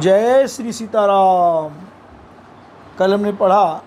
जय श्री सीताराम। कल हमने पढ़ा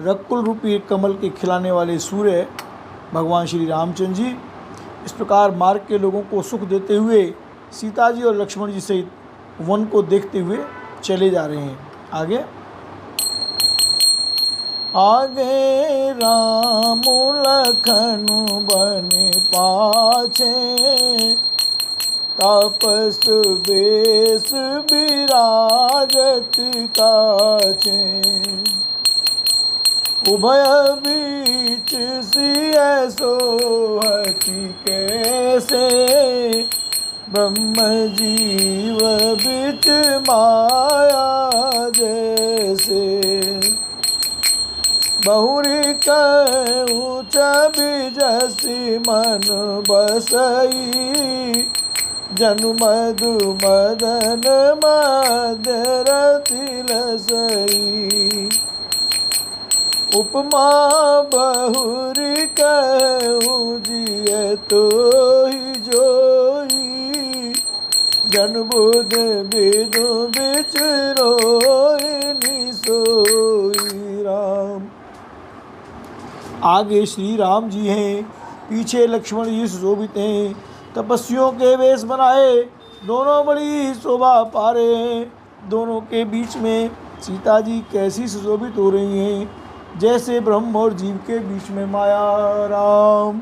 रकुल रूपी कमल के खिलाने वाले सूर्य भगवान श्री रामचंद्र जी इस प्रकार मार्ग के लोगों को सुख देते हुए सीता जी और लक्ष्मण जी सहित वन को देखते हुए चले जा रहे हैं। आगे आगे राम लखन बन पाछे, तापस बेस विराजत काछे। उभय बीच सिय सोहति कैसे, ब्रह्म जीव बिच माया जैसे। बहुरी कहूँ बिजसी मन बसई, जनु मधु मदन मदर तिलसई। उपमा बहुरी कहूँ जिय तो ही जोई, जन बुध बिदु बिच रोई निसोई। राम आगे श्री राम जी हैं, पीछे लक्ष्मण जी सुशोभित हैं। तपस्वियों के वेश बनाए दोनों बड़ी शोभा पा रहे हैं। दोनों के बीच में सीता जी कैसी सुशोभित हो रही हैं, जैसे ब्रह्म और जीव के बीच में माया। राम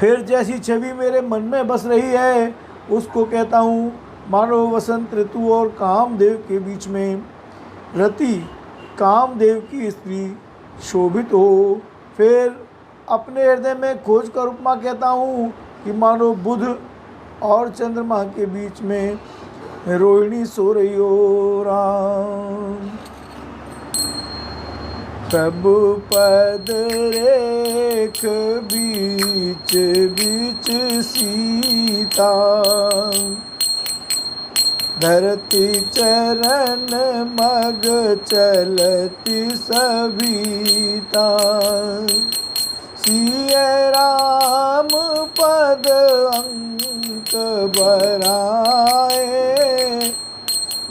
फिर जैसी छवि मेरे मन में बस रही है उसको कहता हूँ, मानो वसंत ऋतु और कामदेव के बीच में रति कामदेव की स्त्री शोभित हो। फिर अपने हृदय में खोज कर उपमा कहता हूँ कि मानो बुध और चंद्रमा के बीच में रोहिणी सो रही हो। राम प्रभु पद रेख बीच बीच सीता, धरती चरण मग चलती सविता। सिय राम पद अंक बराए,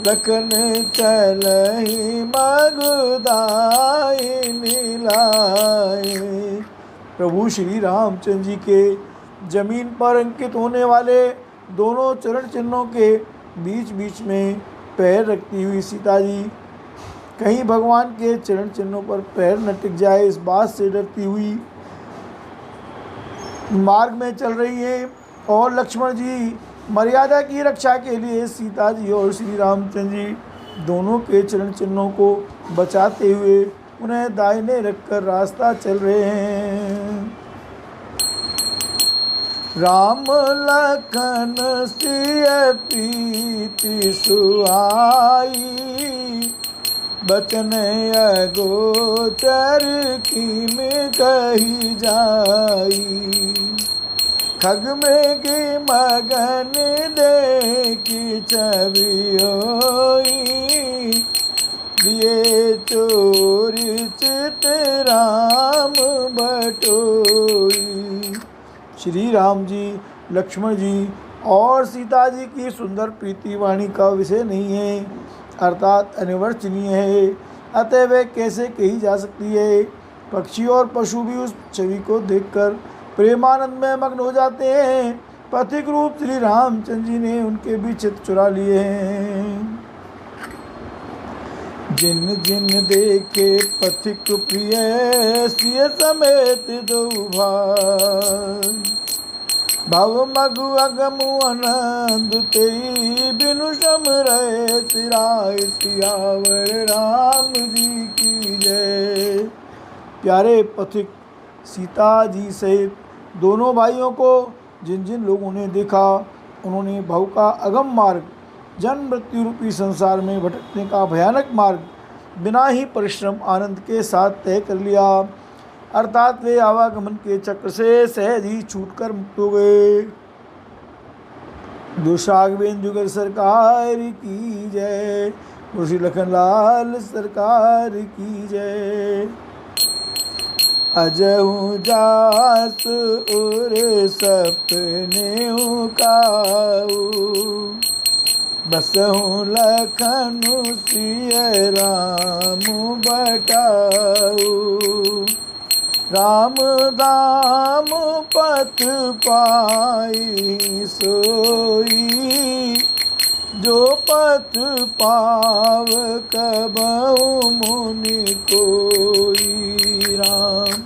लखन चलहि मगुदाई मिलाए। प्रभु श्री रामचंद्र जी के जमीन पर अंकित होने वाले दोनों चरण चिन्हों के बीच बीच में पैर रखती हुई सीता जी कहीं भगवान के चरण चिन्हों पर पैर न टिक जाए इस बात से डरती हुई मार्ग में चल रही है। और लक्ष्मण जी मर्यादा की रक्षा के लिए सीता जी और श्री रामचंद्र जी दोनों के चरण चिन्हों को बचाते हुए उन्हें दाहिने रखकर रास्ता चल रहे हैं। राम लखन सिय प्रीति सुहाई, बचन अगोचर कीम कही जाई। खग मृग मगन देखी छवि होई, दिए चोरी चित राम बटोई। श्री राम जी लक्ष्मण जी और सीता जी की सुंदर प्रीति वाणी का विषय नहीं है, अर्थात अनिवर्चनीय है, अतः वे कैसे कही जा सकती है। पक्षी और पशु भी उस छवि को देखकर प्रेमानंद में मग्न हो जाते हैं। पथिक रूप श्री रामचंद्र जी ने उनके भी चित्त चुरा लिए हैं। जिन जिन देखे पथिक प्रिय, सिय समेत दो भाई। भव मगु अगमु आनंद तेई, बिनु सम रहे सिराय सियावर राम जी की जय। प्यारे पथिक सीता जी सहित दोनों भाइयों को जिन जिन लोगों ने देखा उन्होंने भव का अगम मार्ग, जन्म मृत्यु रूपी संसार में भटकने का भयानक मार्ग बिना ही परिश्रम आनंद के साथ तय कर लिया, अर्थात वे आवागमन के चक्र से सहज ही छूटकर मुक्त हो गए। दुशागवेन जुगर सरकार की जय, श्री लखनलाल सरकार की जय। अजहु जास उर सपने काऊ, बसहु लखनु सिय राम बटाऊ। राम दाम पथ पाई सोई, जो पथ पाव कबहु मुनि कोई। राम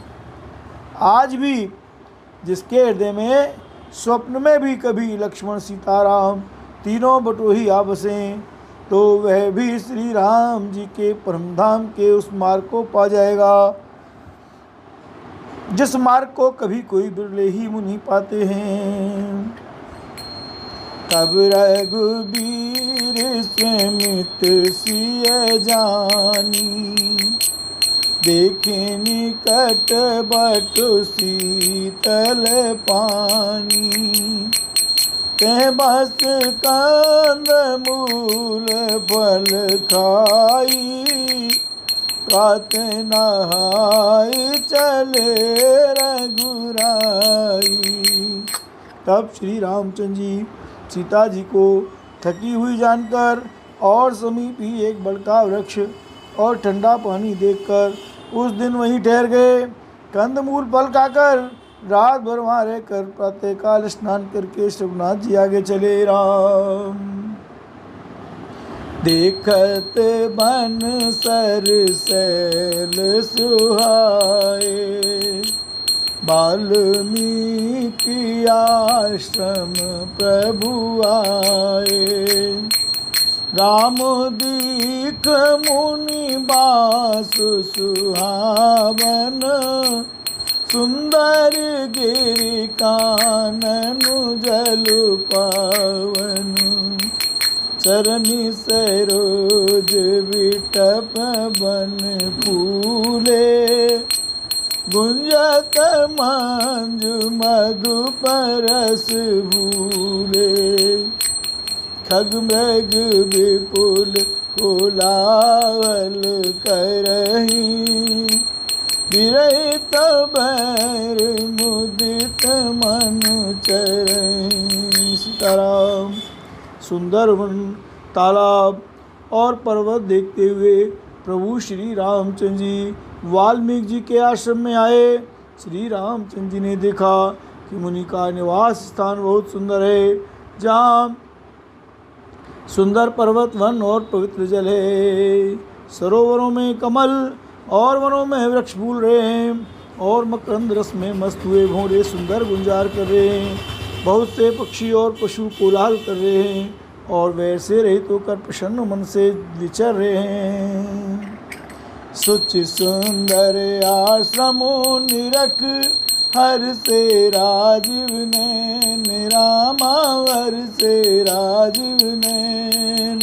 आज भी जिसके हृदय में स्वप्न में भी कभी लक्ष्मण सीताराम तीनों बटोही आ बसें, तो वह भी श्री राम जी के परम धाम के उस मार्ग को पा जाएगा जिस मार्ग को कभी कोई बिरले ही मुनि पाते हैं। तब रघुबीर से मित सिय जानी, देखे निकट बटु शीतल पानी। ते बस कंद मूल फल खाई, प्रात नहाई चले रघुराई। तब श्री रामचंद्र जी सीता जी को थकी हुई जानकर और समीप ही एक बड़का वृक्ष और ठंडा पानी देखकर उस दिन वहीं ठहर गए। कंदमूल फल खाकर रात भर वहाँ रहकर प्रातःकाल स्नान करके रघुनाथ जी आगे चले। राम देखत बन सरसैल सुहाए, वाल्मीकि आश्रम प्रभु आए। राम दीख मुनि बासु सुहावन, सुंदर गिरि काननु जलु पावन। चरनी सरोज विटप बन फूले, गुंजत मंजु मधुप रस भूले। खग मृग विपुल कोलाहल करही, विरहित बैर मुदित मनु चरहि। सीताराम सुंदर वन, तालाब और पर्वत देखते हुए प्रभु श्री रामचंद्र जी वाल्मीकि जी के आश्रम में आए। श्री रामचंद्र जी ने देखा कि मुनि का निवास स्थान बहुत सुंदर है, जहाँ सुंदर पर्वत वन और पवित्र जल है। सरोवरों में कमल और वनों में वृक्ष फूल रहे हैं और मकरंद रस में मस्त हुए भौरे सुंदर गुंजार कर रहे हैं। बहुत से पक्षी और पशु कोलाहल कर रहे हैं और वैसे रहित होकर प्रसन्न मन से विचर रहे हैं। सुचि सुंदर आश्रमो निरख, हर से राजीव नैन। रामा हर से राजीव नैन।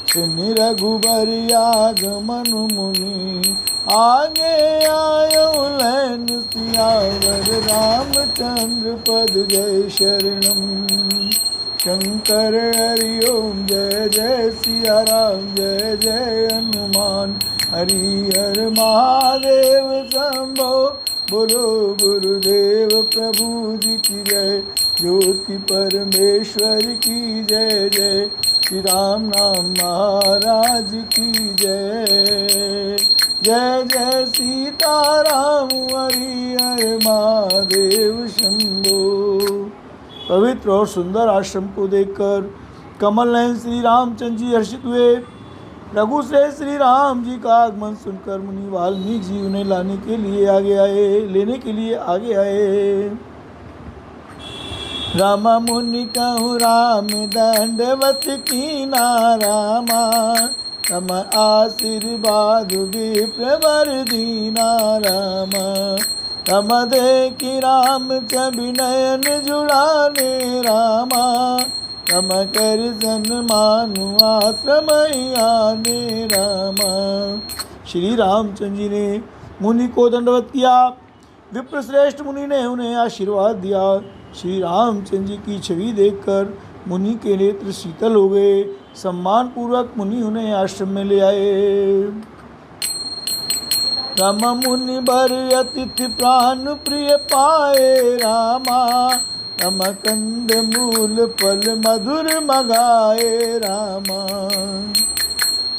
सुनि रघुबर आगमन मुनि, आगे आयो लैन सियावर। रामचंद्र पद जय शरणम। शंकर हरि ओम जय जय सिया राम, जय जय हनुमान। हरि हर महादेव शंभो, बोलो गुरुदेव प्रभु जी की जय। ज्योति परमेश्वर की जय जय, श्री राम नाम महाराज की जय। जय जय सीताराम, हरि हर महादेव शंभो। पवित्र और सुंदर आश्रम को देखकर कमल नयन श्री रामचंद्र जी हर्षित हुए। रघु से श्री राम जी का आगमन सुनकर मुनि वाल्मीकि जी उन्हें लेने के लिए आगे आए। राम मुनि कहु राम दंडवत कीना। रामा तम आशीर्वाद विप्रवर दीना। रामा तम देखि राम विनयन जुड़ाने। रामा तम कर सन्मानु आश्रम आने। रामा श्री रामचंद्र जी ने मुनि को दंडवत किया। विप्रश्रेष्ठ मुनि ने उन्हें आशीर्वाद दिया। श्री रामचंद्र जी की छवि देखकर मुनि के नेत्र शीतल हो गए। सम्मान पूर्वक मुनि उन्हें आश्रम में ले आए। रम मुनि बर अतिथि प्राण प्रिय पाए रामा, रम कंद मूल फल मधुर मगाए रामा,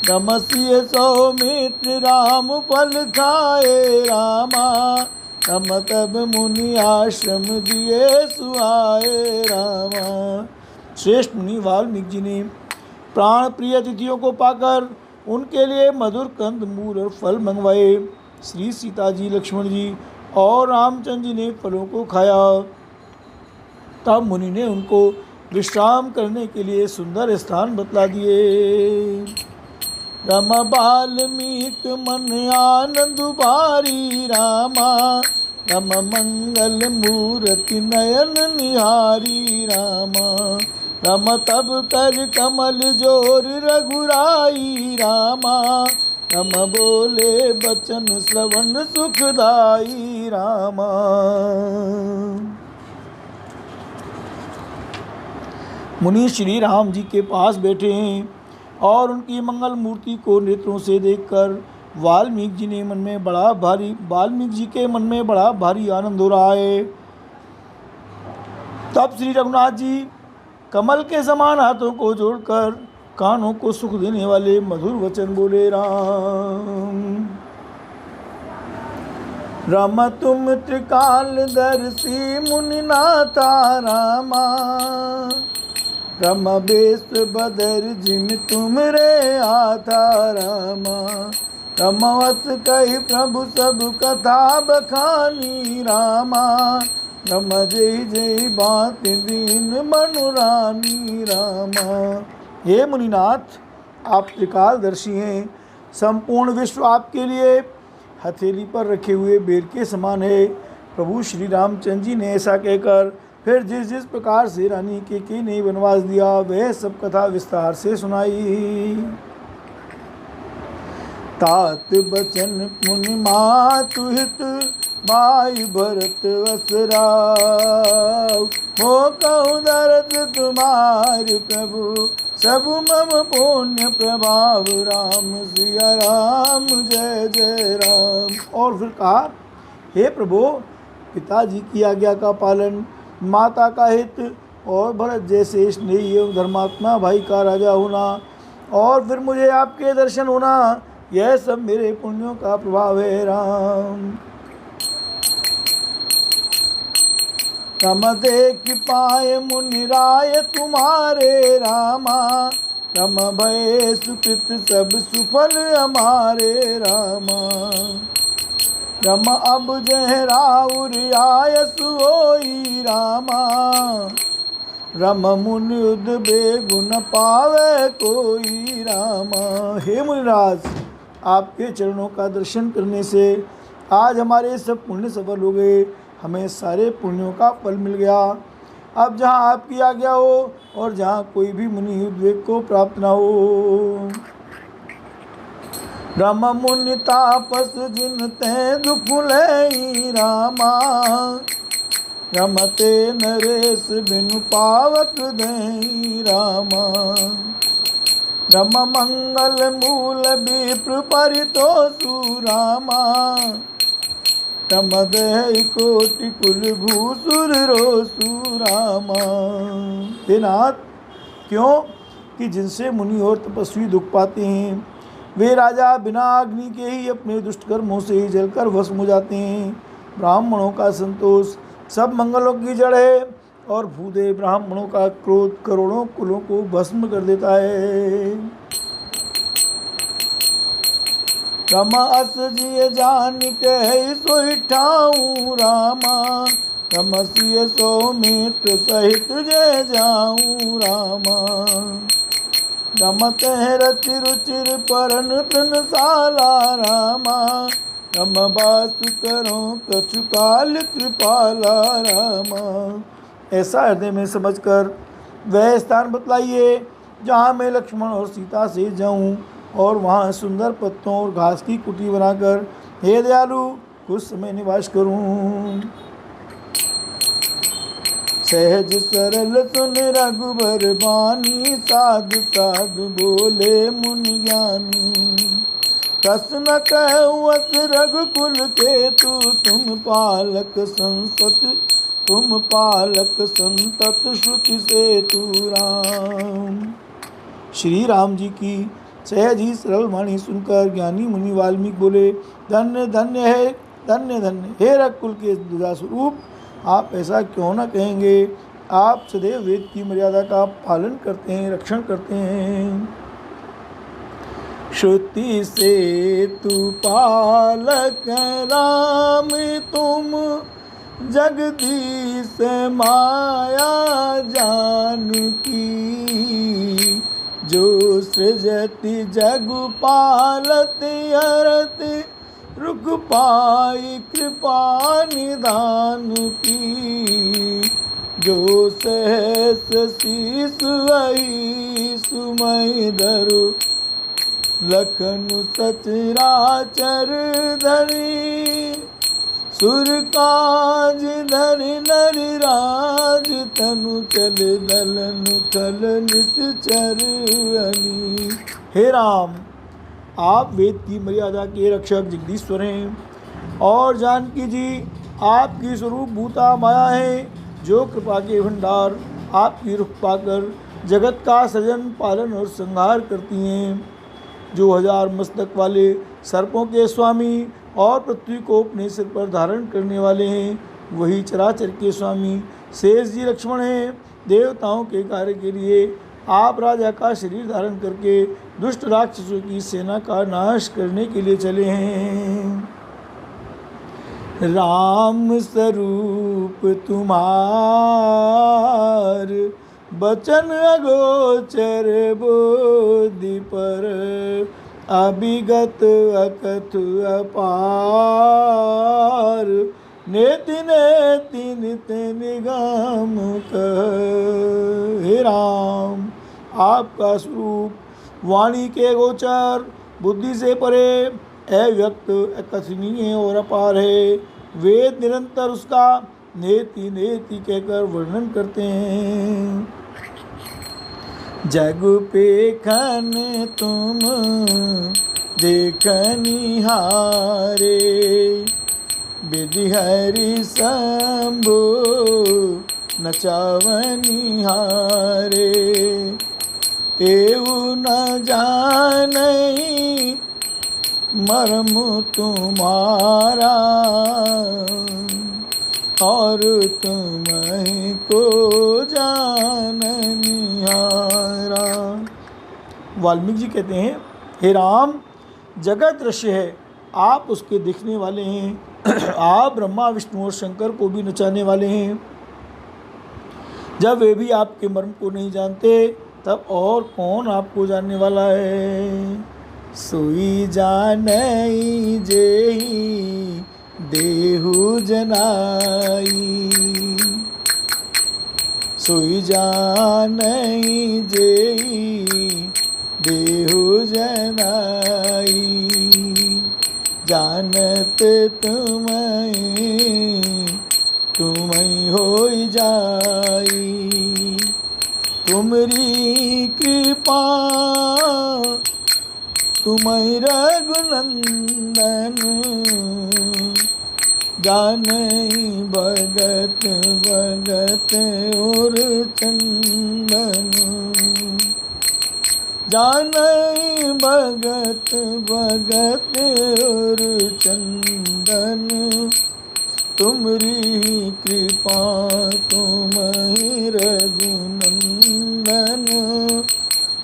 रमसिय सौमित्र राम फल खाए रामा, रम तब मुनि आश्रम दिए सुहाए रामा। श्रेष्ठ मुनि वाल्मीकि जी ने प्राण प्रिय अतिथियों को पाकर उनके लिए मधुर कंद मूल और फल मंगवाए। श्री सीता जी, लक्ष्मण जी और रामचंद्र जी ने फलों को खाया। तब मुनि ने उनको विश्राम करने के लिए सुंदर स्थान बतला दिए। रम बाल्मीक मन आनंद भारी रामा, रम मंगल मूर्ति नयन निहारी रामा, रम तब कर कमल जोर रघुराई रामा, रम बोले बचन श्रवण सुखदाई रामा। मुनि श्री राम जी के पास बैठे हैं और उनकी मंगल मूर्ति को नेत्रों से देखकर वाल्मीकि जी के मन में बड़ा भारी आनंद हो रहा है। तब श्री रघुनाथ जी कमल के समान हाथों को जोड़कर कानों को सुख देने वाले मधुर वचन बोले। राम तुम त्रिकालदर्शी मुनिनाथा रामा, रम बेस बदर जिम तुम रे आता रामा, रमवत कही प्रभु सब कथा बखानी रामा, रम जय जय बात दीन मनुरानी रामा। हे मुनिनाथ, आप त्रिकालदर्शी हैं, संपूर्ण विश्व आपके लिए हथेली पर रखे हुए बेर के समान है। प्रभु श्री रामचंद्र जी ने ऐसा कहकर फिर जिस जिस प्रकार से रानी के ने वनवास दिया वह सब कथा विस्तार से सुनाई। तात बचन मुनि मातु हित भाई भरत वसराव, हो कहूँ दर्द तुम्हारे प्रभु सब मम पुण्य प्रभाव, राम सिया राम जय जय राम। और फिर कहा, हे प्रभु, पिताजी की आज्ञा का पालन, माता का हित और भरत जैसे स्नेही एवं धर्मात्मा भाई का राजा होना और फिर मुझे आपके दर्शन होना, यह सब मेरे पुण्यों का प्रभाव है राम। रम देख पाए मुनि राय तुम्हारे रामा, रम भय सुकृत सब सुफल हमारे रामा, रम अब जह राउर आयस होई रामा, रम मुनि उद बेगुन पावे कोई रामा। हे मुनिराज, आपके चरणों का दर्शन करने से आज हमारे सब पुण्य सफल हो गए, हमें सारे पुण्यों का फल मिल गया। अब जहाँ आपकी आज्ञा हो और जहाँ कोई भी मुनि उद्वेग को प्राप्त न हो। रम मुनि तापस जिन ते दुख लई रामा, रमते नरेश बिनु पावक दई रामा, रम मंगल मूल विप्र परितोषु रामा, रम दय कोटि कुल भूसुर रोसु रामा। हे नाथ, क्यों कि जिनसे मुनि और तपस्वी दुख पाते हैं वे राजा बिना अग्नि के ही अपने दुष्ट कर्मों से जलकर भस्म हो जाते हैं। ब्राह्मणों का संतोष सब मंगलों की जड़ है और भूदे ब्राह्मणों का क्रोध करोड़ों कुलों को भस्म कर देता है। रम अस जिय जान कह सोई ठाऊं रामा, रमसिय सौमित्र सहित जय जाऊं रामा, रमत है रचि रुचिर परन तृणशाला रामा, रम बास करो कछु काल कृपाला रामा। ऐसा हृदय में समझकर वह स्थान बतलाइए जहाँ मैं लक्ष्मण और सीता से जाऊँ और वहाँ सुंदर पत्तों और घास की कुटी बनाकर हे दयालु कुछ समय निवास करूँ। सहज सरल सुन रघुबर बानी, साधु साधु बोले मुनि ज्ञानी, कस न कहवत रघुकुल के तू, तुम पालक संतत श्रुति से तू राम। श्री राम जी की सहज ही सरल वाणी सुनकर ज्ञानी मुनि वाल्मीकि बोले, धन्य धन्य है, धन्य धन्य हे रघुकुल के दुर्गा स्वरूप, आप ऐसा क्यों न कहेंगे। आप सदैव वेद की मर्यादा का पालन करते हैं, रक्षण करते हैं। श्रुति से तू पालक राम, तुम जगदीश माया जानकी, जो सृजति जग पालत हरत, रुक पाई कृपा निदान की, जो सहस शीस वही सुमय धरु, लखनु सचराचर धरी, सुर काज धरि नरि राज, तनु चल दलन थल निश्चर अनी। हे राम, आप वेद की मर्यादा के रक्षक जगदीश्वर हैं और जानकी जी आपकी स्वरूप भूता माया है, जो कृपा के भंडार आपकी रुख पाकर जगत का सृजन पालन और संहार करती हैं, जो 1000 मस्तक वाले सर्पों के स्वामी और पृथ्वी को अपने सिर पर धारण करने वाले हैं, वही चराचर के स्वामी शेष जी लक्ष्मण हैं। देवताओं के कार्य के लिए आप राजा का शरीर धारण करके दुष्ट राक्षसों की सेना का नाश करने के लिए चले हैं। राम स्वरूप तुम्हार, बचन अगोचर बोधि पर, अभिगत अकथ अपार, नेति नेति नित निगम कह। हे राम, आपका स्वरूप वाणी के गोचर, बुद्धि से परे, अव्यक्त, अकथनीय और अपार है। वेद निरंतर उसका नेति नेति कहकर वर्णन करते हैं। जग पेखन तुम देखनिहारे, विधि हरि शंभु नचावनिहारे, तेऊ न जानई मर्म तुम्हारा, और तुम्हें को जाननिहारा। वाल्मीकि जी कहते हैं, हे राम, जगत दृश्य है, आप उसके दिखने वाले हैं। आप ब्रह्मा विष्णु और शंकर को भी नचाने वाले हैं। जब वे भी आपके मर्म को नहीं जानते, तब और कौन आपको जानने वाला है। सोई जानई जेहि देहु जनाई, सोई जानई जेहि देहु जनाई, जानत तुम्हें होई जाई, तुमरी कृपा तुम्हें रघुनंदन, जानई भगत भगत और चंदन, जानई भगत भगत और चंदन, तुमरी कृपा तुम्हें रघुनंदन,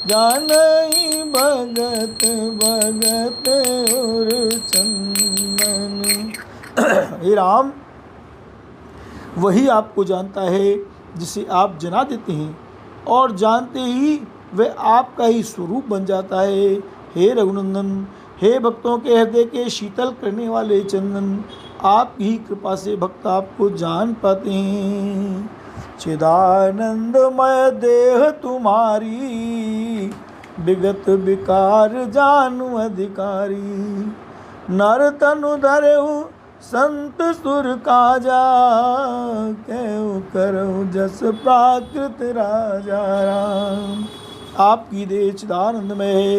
जानई भगत भगत और चंदन। हे राम, वही आपको जानता है जिसे आप जना देते हैं, और जानते ही वह आपका ही स्वरूप बन जाता है। हे रघुनंदन, हे भक्तों के हृदय के शीतल करने वाले चंदन, आपकी ही कृपा से भक्त आपको जान पाते हैं। चिदानंदमय देह तुम्हारी, विगत विकार जानू अधिकारी, नर तनु धरऊ संत सुर काजा, कहु करऊ जस प्राकृत राजा राम। आपकी देह चिदानंदमय है,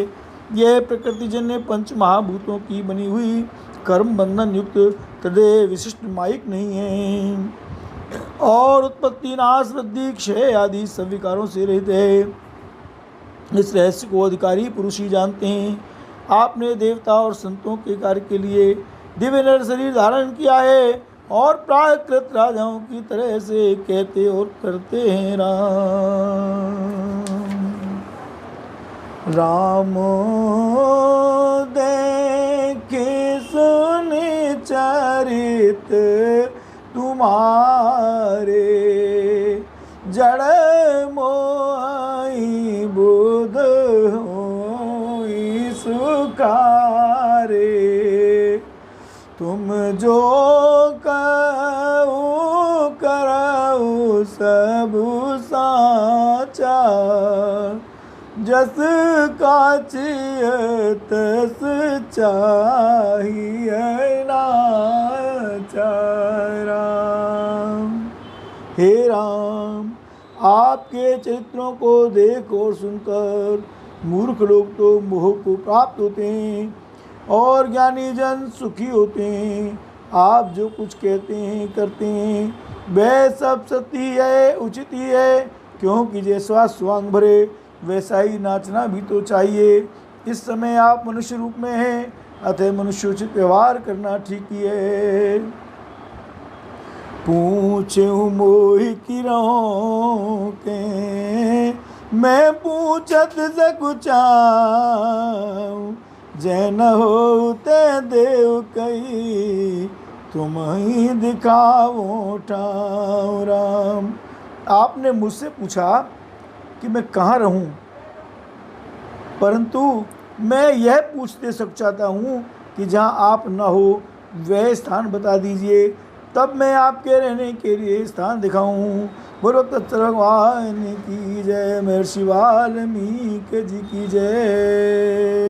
यह प्रकृतिजन्य पंच महाभूतों की बनी हुई कर्म बंधन युक्त तदे विशिष्ट माइक नहीं है और उत्पत्ति नाश वृद्धि क्षय आदि सब विकारों से रहित है। इस रहस्य को अधिकारी पुरुष ही जानते हैं। आपने देवता और संतों के कार्य के लिए दिव्य नर शरीर धारण किया है और प्राकृत राजाओं की तरह से कहते और करते हैं राम देखे सुने चरित तुम्हारे जड़ मोहि बुध होई सुखारे तुम जो कहू करऊ सब साचा जस काचिय तस चाहिए नाचा राम। हे राम, आपके चरित्रों को देख और सुनकर मूर्ख लोग तो मोह को प्राप्त होते हैं और ज्ञानी जन सुखी होते हैं। आप जो कुछ कहते हैं करते हैं वह सब सत्य है, उचित ही है, क्योंकि जैसा स्वांग भरे वैसा ही नाचना भी तो चाहिए। इस समय आप मनुष्य रूप में हैं, अतः मनुष्योचित व्यवहार करना ठीक ही है। पूछूं मोहि किरों के मैं पूछत सकु चाहूं जैन हो ते देव कही तुम ही दिखाओ ठाव राम। आपने मुझसे पूछा कि मैं कहाँ रहूं, परंतु मैं यह पूछते सक चाहता हूँ कि जहाँ आप न हो वह स्थान बता दीजिए, तब मैं आपके रहने के लिए स्थान दिखाऊं। बोलो तत्सर्व भगवान की जय, महर्षि वाल्मीकि जी की जय।